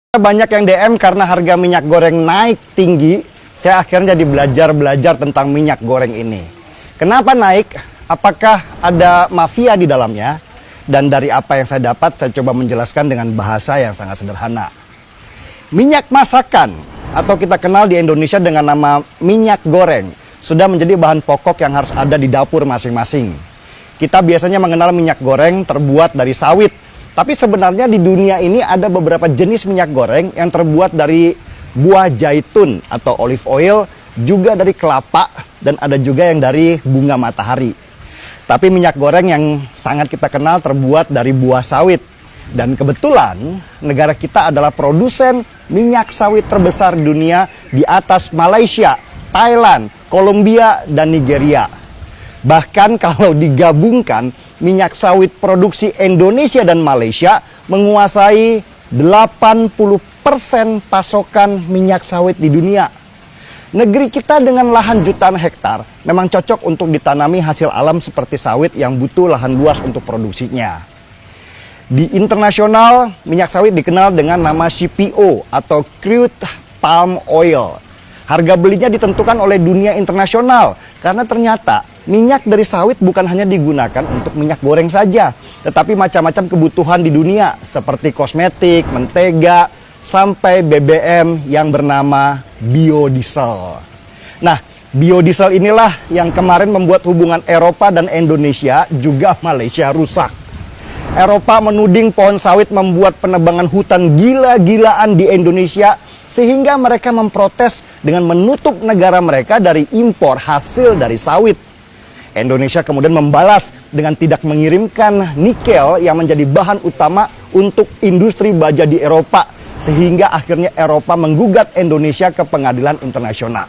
Banyak yang DM karena harga minyak goreng naik tinggi. Saya akhirnya jadi belajar tentang minyak goreng ini. Kenapa naik? Apakah ada mafia di dalamnya? Dan dari apa yang saya dapat, saya coba menjelaskan dengan bahasa yang sangat sederhana. Minyak masakan, atau kita kenal di Indonesia dengan nama minyak goreng, sudah menjadi bahan pokok yang harus ada di dapur masing-masing. Kita biasanya mengenal minyak goreng terbuat dari sawit. Tapi sebenarnya di dunia ini ada beberapa jenis minyak goreng yang terbuat dari buah zaitun atau olive oil, juga dari kelapa, dan ada juga yang dari bunga matahari. Tapi minyak goreng yang sangat kita kenal terbuat dari buah sawit. Dan kebetulan negara kita adalah produsen minyak sawit terbesar di dunia di atas Malaysia, Thailand, Kolombia, dan Nigeria. Bahkan kalau digabungkan, minyak sawit produksi Indonesia dan Malaysia menguasai 80% pasokan minyak sawit di dunia. Negeri kita dengan lahan jutaan hektar memang cocok untuk ditanami hasil alam seperti sawit yang butuh lahan luas untuk produksinya. Di internasional, minyak sawit dikenal dengan nama CPO atau Crude Palm Oil. Harga belinya ditentukan oleh dunia internasional karena ternyata minyak dari sawit bukan hanya digunakan untuk minyak goreng saja, tetapi macam-macam kebutuhan di dunia seperti kosmetik, mentega, sampai BBM yang bernama biodiesel. Nah, biodiesel inilah yang kemarin membuat hubungan Eropa dan Indonesia juga Malaysia rusak. Eropa menuding pohon sawit membuat penebangan hutan gila-gilaan di Indonesia, sehingga mereka memprotes dengan menutup negara mereka dari impor hasil dari sawit. Indonesia kemudian membalas dengan tidak mengirimkan nikel yang menjadi bahan utama untuk industri baja di Eropa, sehingga akhirnya Eropa menggugat Indonesia ke pengadilan internasional.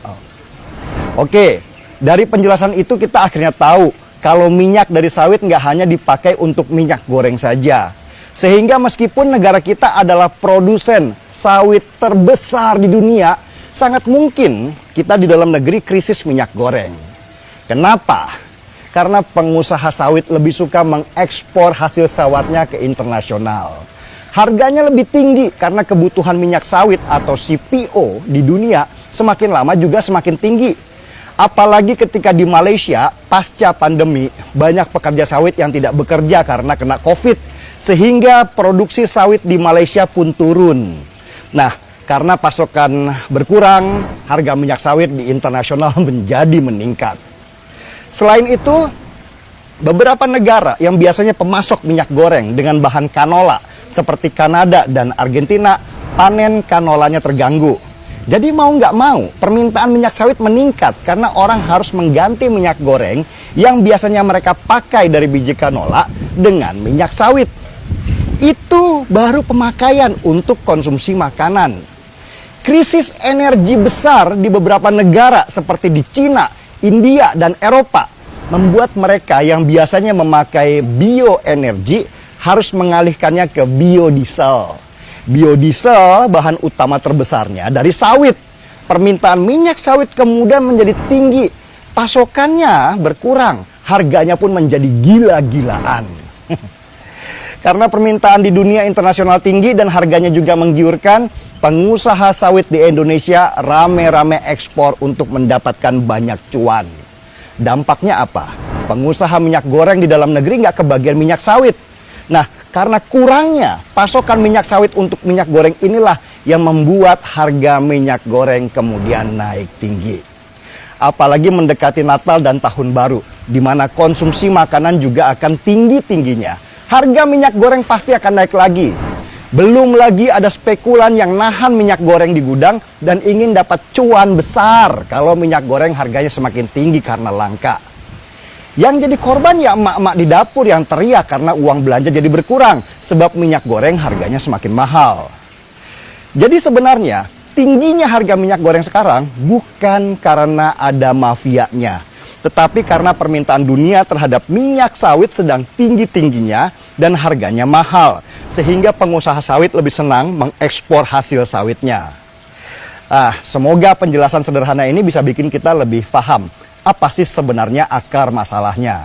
Oke, dari penjelasan itu kita akhirnya tahu kalau minyak dari sawit nggak hanya dipakai untuk minyak goreng saja. Sehingga meskipun negara kita adalah produsen sawit terbesar di dunia, sangat mungkin kita di dalam negeri krisis minyak goreng. Kenapa? Karena pengusaha sawit lebih suka mengekspor hasil sawitnya ke internasional. Harganya lebih tinggi karena kebutuhan minyak sawit atau CPO di dunia semakin lama juga semakin tinggi. Apalagi ketika di Malaysia, pasca pandemi, banyak pekerja sawit yang tidak bekerja karena kena COVID. Sehingga produksi sawit di Malaysia pun turun. Nah, karena pasokan berkurang, harga minyak sawit di internasional menjadi meningkat. Selain itu, beberapa negara yang biasanya pemasok minyak goreng dengan bahan kanola, seperti Kanada dan Argentina, panen kanolanya terganggu. Jadi mau nggak mau, permintaan minyak sawit meningkat karena orang harus mengganti minyak goreng yang biasanya mereka pakai dari biji kanola dengan minyak sawit. Itu baru pemakaian untuk konsumsi makanan. Krisis energi besar di beberapa negara seperti di Cina, India, dan Eropa membuat mereka yang biasanya memakai bioenergi harus mengalihkannya ke biodiesel. Biodiesel bahan utama terbesarnya dari sawit. Permintaan minyak sawit kemudian menjadi tinggi. Pasokannya berkurang, harganya pun menjadi gila-gilaan. Karena permintaan di dunia internasional tinggi dan harganya juga menggiurkan, pengusaha sawit di Indonesia rame-rame ekspor untuk mendapatkan banyak cuan. Dampaknya apa? Pengusaha minyak goreng di dalam negeri nggak kebagian minyak sawit. Nah, karena kurangnya pasokan minyak sawit untuk minyak goreng inilah yang membuat harga minyak goreng kemudian naik tinggi. Apalagi mendekati Natal dan Tahun Baru, di mana konsumsi makanan juga akan tinggi-tingginya. Harga minyak goreng pasti akan naik lagi. Belum lagi ada spekulan yang nahan minyak goreng di gudang dan ingin dapat cuan besar kalau minyak goreng harganya semakin tinggi karena langka. Yang jadi korban ya emak-emak di dapur yang teriak karena uang belanja jadi berkurang sebab minyak goreng harganya semakin mahal. Jadi sebenarnya tingginya harga minyak goreng sekarang bukan karena ada mafianya, tetapi karena permintaan dunia terhadap minyak sawit sedang tinggi-tingginya dan harganya mahal, sehingga pengusaha sawit lebih senang mengekspor hasil sawitnya. Semoga penjelasan sederhana ini bisa bikin kita lebih paham apa sih sebenarnya akar masalahnya.